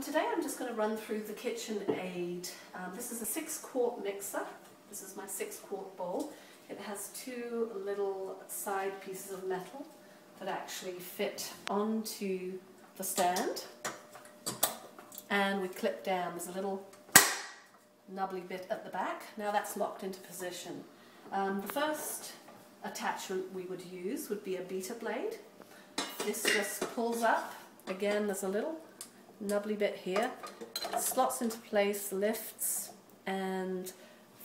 Today I'm just going to run through the KitchenAid. This is a 6-quart mixer. This is my 6-quart bowl. It has two little side pieces of metal that actually fit onto the stand, and we clip down. There's a little nubbly bit at the back. Now that's locked into position. The first attachment we would use would be a beater blade. This just pulls up. Again, there's a little nubbly bit here. It slots into place, lifts, and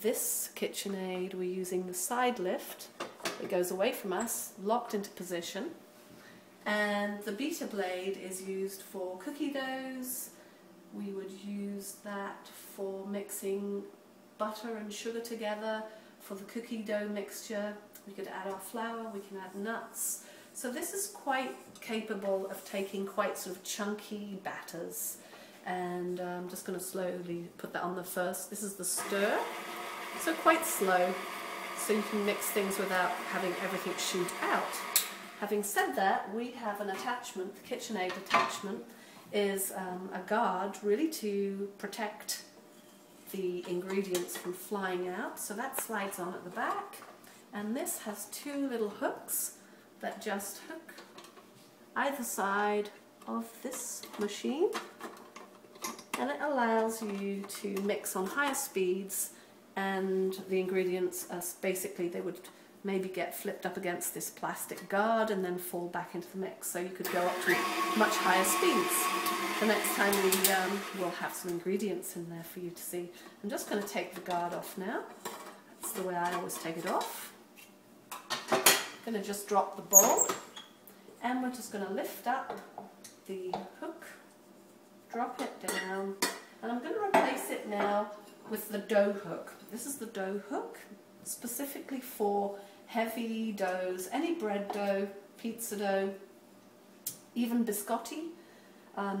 this KitchenAid, we're using the side lift. It goes away from us, locked into position. And the beater blade is used for cookie doughs. We would use that for mixing butter and sugar together for the cookie dough mixture. We could add our flour, we can add nuts. So this is quite capable of taking quite sort of chunky batters. And I'm just going to slowly put that on the first. This is the stir, so quite slow, so you can mix things without having everything shoot out. Having said that, we have an attachment. The KitchenAid attachment is a guard really to protect the ingredients from flying out. So that slides on at the back, and this has two little hooks that just hook either side of this machine, and it allows you to mix on higher speeds, and the ingredients are basically, they would maybe get flipped up against this plastic guard and then fall back into the mix, so you could go up to much higher speeds. The next time we will have some ingredients in there for you to see. I'm just going to take the guard off now. That's the way I always take it off. I'm going to just drop the bowl, and we're just going to lift up the hook, drop it down, and I'm going to replace it now with the dough hook. This is the dough hook, specifically for heavy doughs, any bread dough, pizza dough, even biscotti,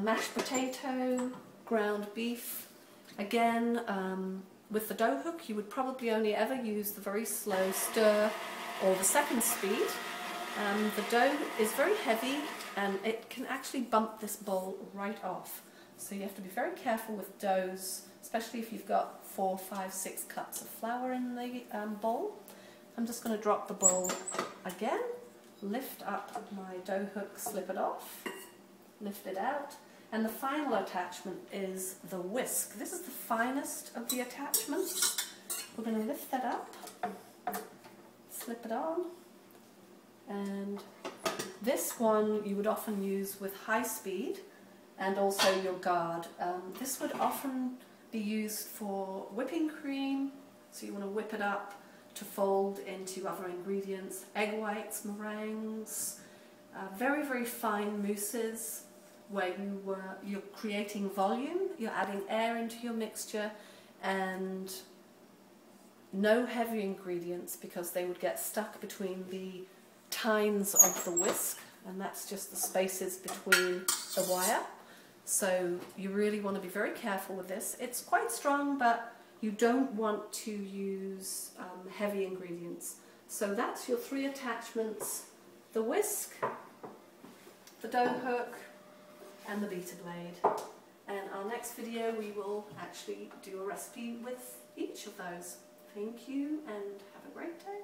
mashed potato, ground beef. Again, with the dough hook you would probably only ever use the very slow stir or the second speed. The dough is very heavy and it can actually bump this bowl right off. So you have to be very careful with doughs, especially if you've got 4, 5, 6 cups of flour in the bowl. I'm just going to drop the bowl again, lift up my dough hook, slip it off, lift it out, and the final attachment is the whisk. This is the finest of the attachments. We're going to lift that up, slip it on, and this one you would often use with high speed and also your guard. This would often be used for whipping cream, so you want to whip it up to fold into other ingredients, egg whites, meringues, very, very fine mousses where you're creating volume, you're adding air into your mixture, and no heavy ingredients because they would get stuck between the tines of the whisk, and that's just the spaces between the wire. So you really want to be very careful with this. It's quite strong, but you don't want to use heavy ingredients. So that's your 3 attachments: the whisk, the dough hook, and the beater blade. And our next video we will actually do a recipe with each of those. Thank you and have a great day.